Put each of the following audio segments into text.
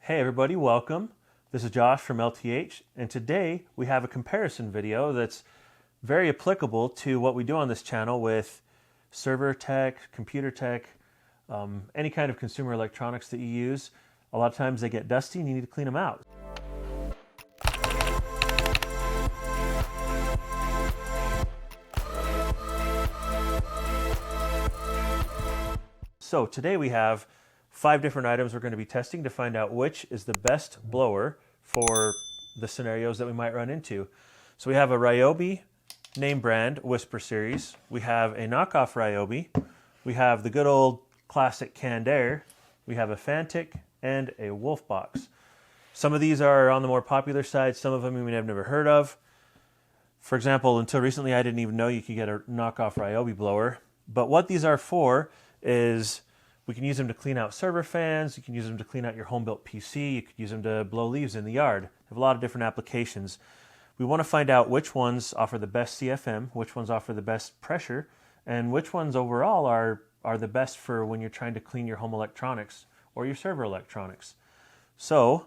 Hey everybody, welcome. This is Josh from LTH, and today we have a comparison video that's very applicable to what we do on this channel with server tech, computer tech, any kind of consumer electronics that you use. A lot of times they get dusty and you need to clean them out. So today we have 5 different items we're going to be testing to find out which is the best blower for the scenarios that we might run into. So we have a Ryobi name brand Whisper series, we have a knockoff Ryobi, we have the good old classic canned air, we have a FanTik, and a Wolfbox. Some of these are on the more popular side, some of them you may have never heard of. For example, until recently I didn't even know you could get a knockoff Ryobi blower. But what these are for is we can use them to clean out server fans, you can use them to clean out your home-built PC, you could use them to blow leaves in the yard. They have a lot of different applications. We want to find out which ones offer the best CFM, which ones offer the best pressure, and which ones overall are the best for when you're trying to clean your home electronics or your server electronics. So,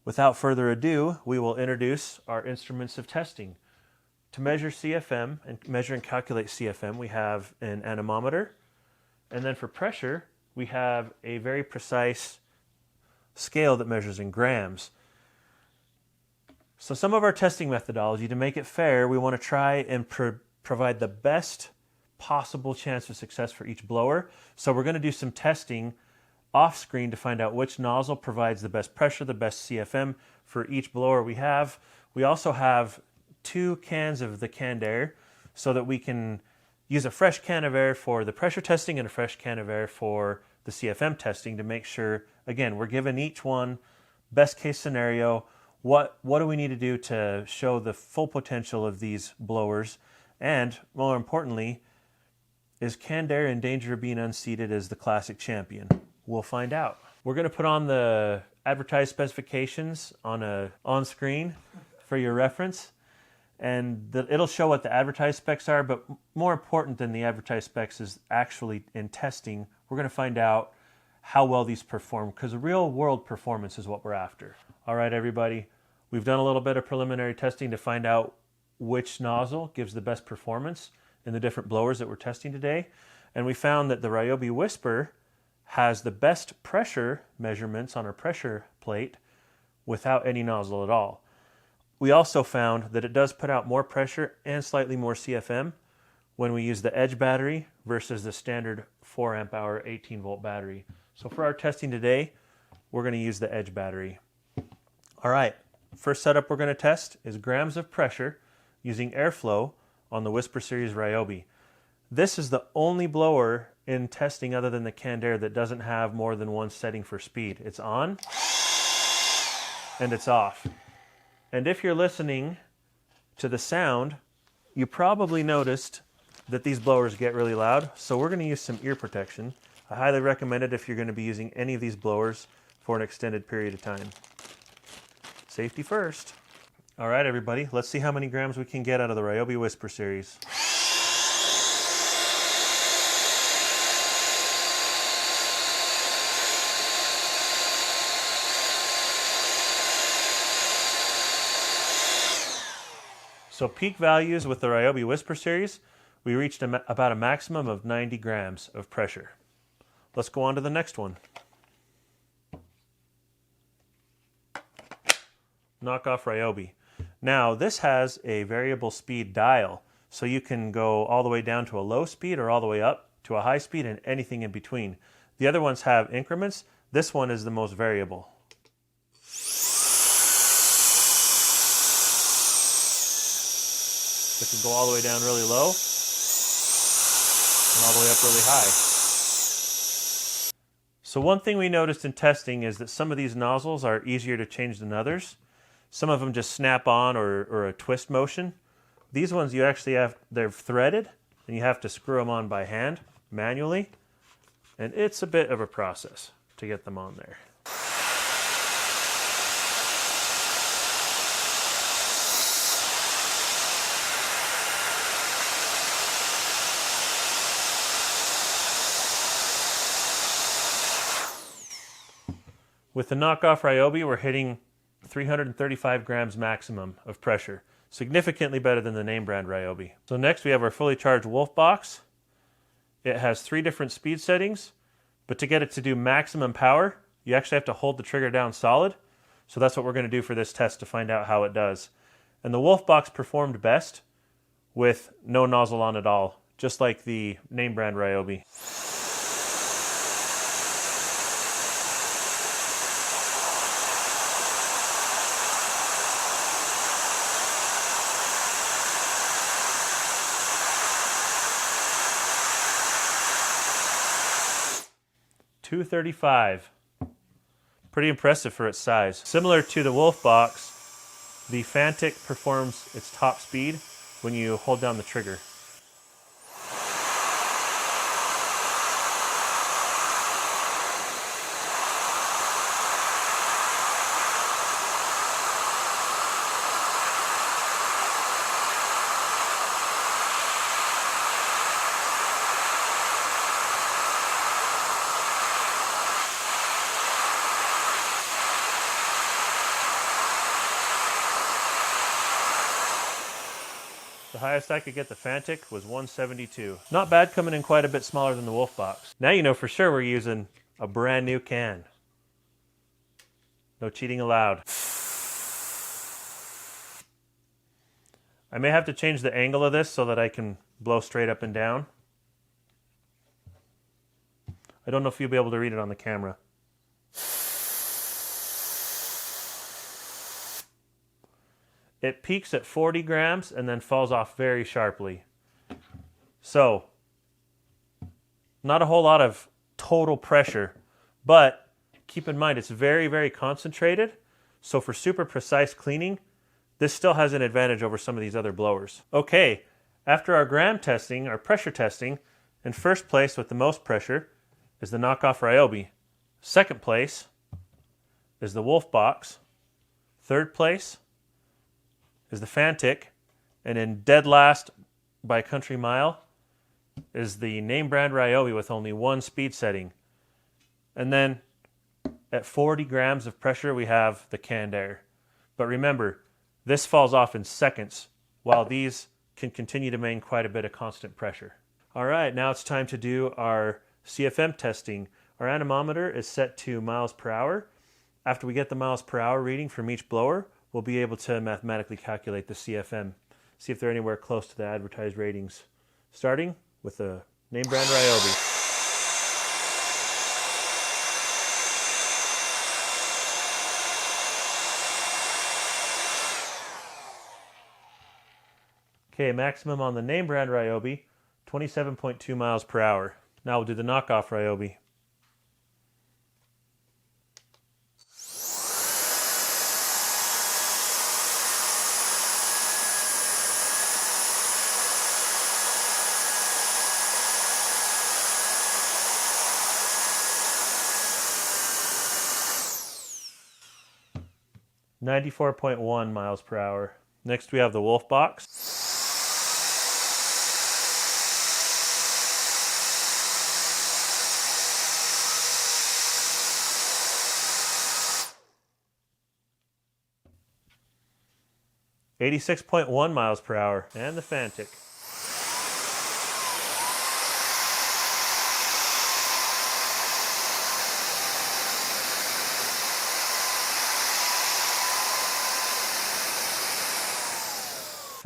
without further ado, we will introduce our instruments of testing. To measure CFM and measure and calculate CFM, we have an anemometer, and then for pressure, we have a very precise scale that measures in grams. So some of our testing methodology, to make it fair, we want to try and provide the best possible chance of success for each blower. So we're going to do some testing off screen to find out which nozzle provides the best pressure, the best CFM for each blower we have. We also have 2 cans of the canned air so that we can use a fresh can of air for the pressure testing and a fresh can of air for the CFM testing to make sure, again, we're given each one best case scenario. What do we need to do to show the full potential of these blowers? And more importantly, is canned air in danger of being unseated as the classic champion? We'll find out. We're going to put on the advertised specifications on screen for your reference. And it'll show what the advertised specs are, but more important than the advertised specs is actually in testing, we're going to find out how well these perform, because real world performance is what we're after. All right, everybody, we've done a little bit of preliminary testing to find out which nozzle gives the best performance in the different blowers that we're testing today. And we found that the Ryobi Whisper has the best pressure measurements on our pressure plate without any nozzle at all. We also found that it does put out more pressure and slightly more CFM when we use the Edge battery versus the standard 4 amp hour 18 volt battery. So for our testing today, we're going to use the Edge battery. All right, first setup we're going to test is grams of pressure using airflow on the Whisper series Ryobi. This is the only blower in testing other than the canned air that doesn't have more than one setting for speed. It's on and it's off. And if you're listening to the sound, you probably noticed that these blowers get really loud, so we're going to use some ear protection. I highly recommend it if you're going to be using any of these blowers for an extended period of time. Safety first. All right, everybody, let's see how many grams we can get out of the Ryobi Whisper series. So peak values with the Ryobi Whisper series, we reached about a maximum of 90 grams of pressure. Let's go on to the next one. Knockoff Ryobi. Now this has a variable speed dial, so you can go all the way down to a low speed or all the way up to a high speed and anything in between. The other ones have increments. This one is the most variable. It can go all the way down really low and all the way up really high. So one thing we noticed in testing is that some of these nozzles are easier to change than others. Some of them just snap on or a twist motion. These ones you actually they're threaded and you have to screw them on by hand manually. And it's a bit of a process to get them on there. With the knockoff Ryobi, we're hitting 335 grams maximum of pressure, significantly better than the name brand Ryobi. So next we have our fully charged Wolf box. It has 3 different speed settings, but to get it to do maximum power, you actually have to hold the trigger down solid. So that's what we're going to do for this test to find out how it does. And the Wolf box performed best with no nozzle on at all, just like the name brand Ryobi. $235. Pretty impressive for its size. Similar to the Wolf box, the FanTik performs its top speed when you hold down the trigger. The highest I could get the FanTik was 172. Not bad, coming in quite a bit smaller than the Wolf box. Now you know for sure we're using a brand new can. No cheating allowed. I may have to change the angle of this so that I can blow straight up and down. I don't know if you'll be able to read it on the camera. It peaks at 40 grams and then falls off very sharply. So, not a whole lot of total pressure, but keep in mind it's very, very concentrated. So for super precise cleaning, this still has an advantage over some of these other blowers. Okay, after our gram testing, our pressure testing, in first place with the most pressure is the knockoff Ryobi. Second place is the Wolf box. Third place is the FanTik, and in dead last by a country mile is the name brand Ryobi with only 1 speed setting. And then at 40 grams of pressure we have the canned air. But remember, this falls off in seconds, while these can continue to maintain quite a bit of constant pressure. All right, now it's time to do our CFM testing. Our anemometer is set to miles per hour. After we get the miles per hour reading from each blower, we'll be able to mathematically calculate the CFM, see if they're anywhere close to the advertised ratings. Starting with the name brand Ryobi. Okay, maximum on the name brand Ryobi, 27.2 miles per hour. Now we'll do the knockoff Ryobi. $94.1 miles per hour. Next we have the Wolf box. $86.1 miles per hour. And the FanTik.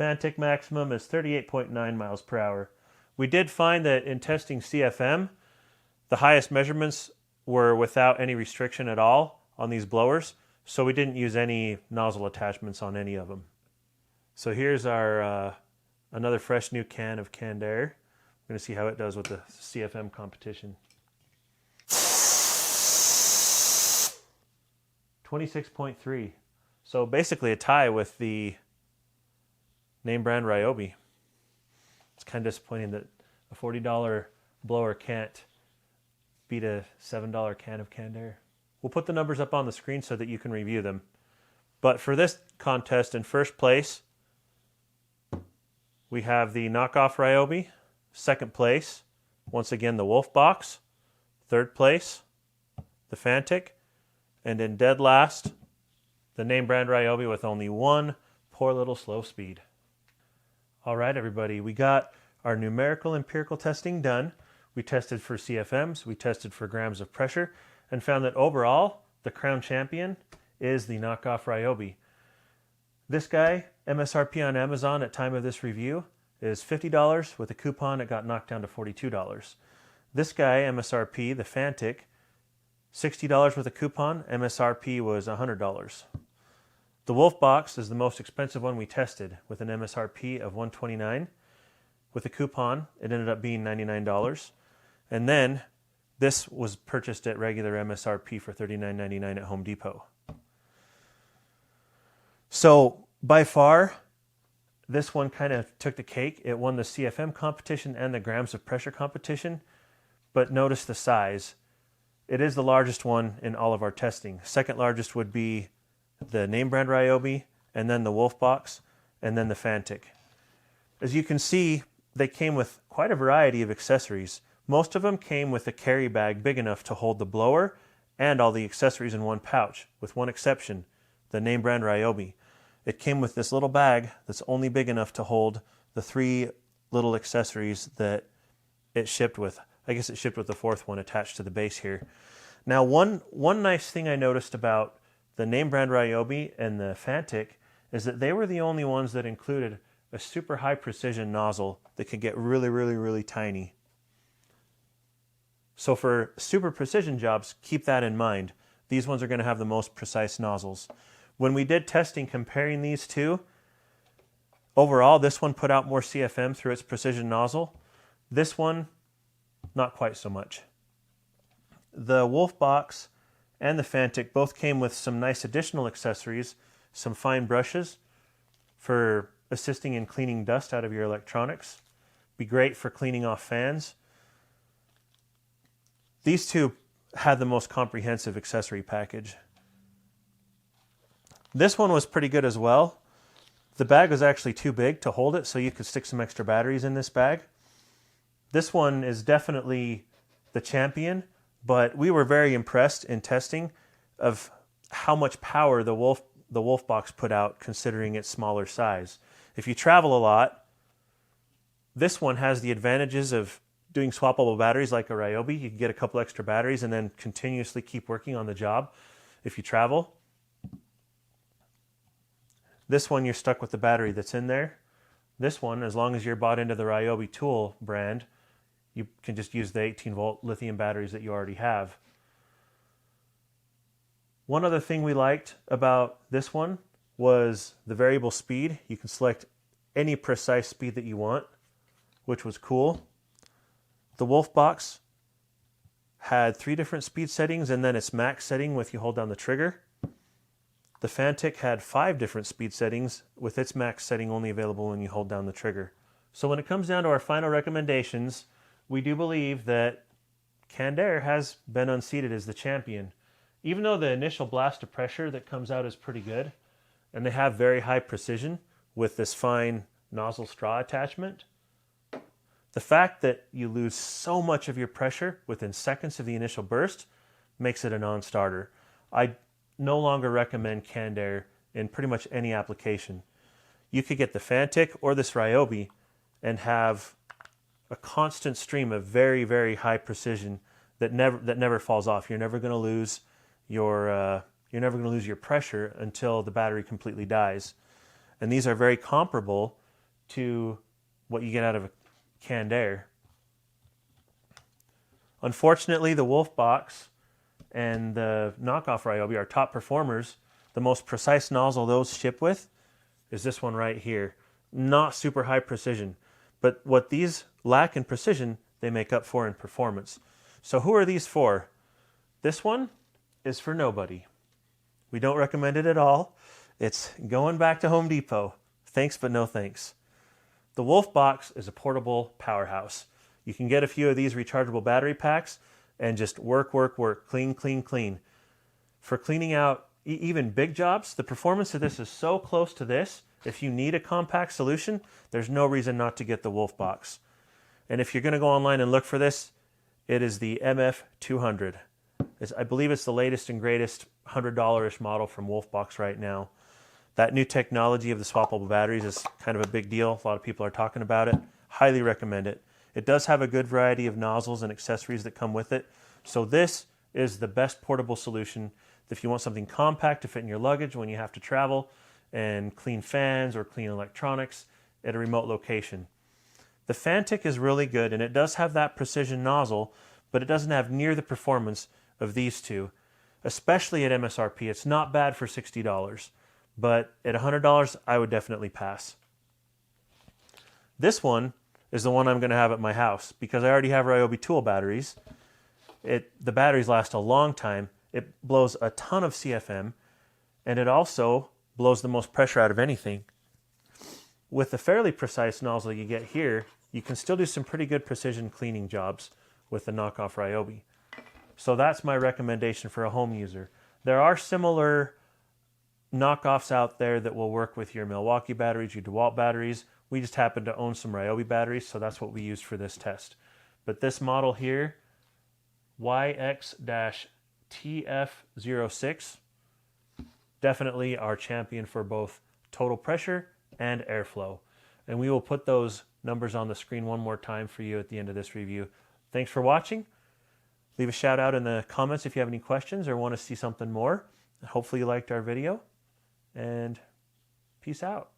FanTik maximum is 38.9 miles per hour. We did find that in testing CFM, the highest measurements were without any restriction at all on these blowers, so we didn't use any nozzle attachments on any of them. So here's our another fresh new can of canned air. We're going to see how it does with the CFM competition. 26.3. So basically a tie with the name brand Ryobi. It's kind of disappointing that a $40 blower can't beat a $7 can of canned air. We'll put the numbers up on the screen so that you can review them. But for this contest, in first place, we have the knockoff Ryobi. Second place, once again, the Wolf box. Third place, the FanTik. And in dead last, the name brand Ryobi with only one poor little slow speed. All right, everybody, we got our numerical empirical testing done. We tested for CFMs, we tested for grams of pressure, and found that overall, the crown champion is the knockoff Ryobi. This guy, MSRP on Amazon at time of this review, is $50. With a coupon, it got knocked down to $42. This guy, MSRP, the FanTik, $60 with a coupon, MSRP was $100. The Wolfbox is the most expensive one we tested with an MSRP of $129. With a coupon, it ended up being $99. And then this was purchased at regular MSRP for $39.99 at Home Depot. So by far, this one kind of took the cake. It won the CFM competition and the grams of pressure competition, but notice the size. It is the largest one in all of our testing. Second largest would be the name brand Ryobi, and then the Wolfbox, and then the FanTik. As you can see, they came with quite a variety of accessories. Most of them came with a carry bag big enough to hold the blower and all the accessories in one pouch, with one exception, the name brand Ryobi. It came with this little bag that's only big enough to hold the 3 little accessories that it shipped with. I guess it shipped with the 4th one attached to the base here. Now, one nice thing I noticed about the name brand Ryobi and the FanTik is that they were the only ones that included a super high precision nozzle that could get really, really, really tiny. So for super precision jobs, keep that in mind. These ones are going to have the most precise nozzles. When we did testing comparing these two, overall this one put out more CFM through its precision nozzle. This one, not quite so much. The Wolfbox and the FanTik both came with some nice additional accessories, some fine brushes for assisting in cleaning dust out of your electronics. Be great for cleaning off fans. These two had the most comprehensive accessory package. This one was pretty good as well. The bag was actually too big to hold it, so you could stick some extra batteries in this bag. This one is definitely the champion, but we were very impressed in testing of how much power the Wolfbox put out considering its smaller size. If you travel a lot, this one has the advantages of doing swappable batteries like a Ryobi. You can get a couple extra batteries and then continuously keep working on the job if you travel. This one, you're stuck with the battery that's in there. This one, as long as you're bought into the Ryobi tool brand, you can just use the 18-volt lithium batteries that you already have. One other thing we liked about this one was the variable speed. You can select any precise speed that you want, which was cool. The Wolfbox had 3 different speed settings and then its max setting with you hold down the trigger. The FanTik had 5 different speed settings with its max setting only available when you hold down the trigger. So when it comes down to our final recommendations, we do believe that Canned Air has been unseated as the champion. Even though the initial blast of pressure that comes out is pretty good, and they have very high precision with this fine nozzle straw attachment, the fact that you lose so much of your pressure within seconds of the initial burst makes it a non-starter. I no longer recommend Canned Air in pretty much any application. You could get the FanTik or this Ryobi and have a constant stream of very, very high precision that never falls off. You're never going to lose your pressure until the battery completely dies. And these are very comparable to what you get out of a Canned Air. Unfortunately, the Wolfbox and the knockoff Ryobi are top performers. The most precise nozzle those ship with is this one right here. Not super high precision, but what these lack in precision, they make up for in performance. So who are these for? This one is for nobody. We don't recommend it at all. It's going back to Home Depot. Thanks, but no thanks. The Wolfbox is a portable powerhouse. You can get a few of these rechargeable battery packs and just work, clean, clean, clean. For cleaning out even big jobs, the performance of this is so close to this. If you need a compact solution, there's no reason not to get the Wolfbox. And if you're going to go online and look for this, it is the MF200. I believe it's the latest and greatest $100-ish model from Wolfpack right now. That new technology of the swappable batteries is kind of a big deal. A lot of people are talking about it. Highly recommend it. It does have a good variety of nozzles and accessories that come with it. So this is the best portable solution if you want something compact to fit in your luggage when you have to travel and clean fans or clean electronics at a remote location. The FanTik is really good, and it does have that precision nozzle, but it doesn't have near the performance of these two, especially at MSRP. It's not bad for $60, but at $100, I would definitely pass. This one is the one I'm going to have at my house because I already have Ryobi tool batteries. The batteries last a long time. It blows a ton of CFM, and it also blows the most pressure out of anything. With the fairly precise nozzle you get here, you can still do some pretty good precision cleaning jobs with the knockoff Ryobi. So that's my recommendation for a home user. There are similar knockoffs out there that will work with your Milwaukee batteries, your DeWalt batteries. We just happen to own some Ryobi batteries, so that's what we used for this test. But this model here, YX-TF06, definitely our champion for both total pressure and airflow. And we will put those numbers on the screen one more time for you at the end of this review. Thanks for watching. Leave a shout out in the comments if you have any questions or want to see something more. Hopefully you liked our video, and peace out.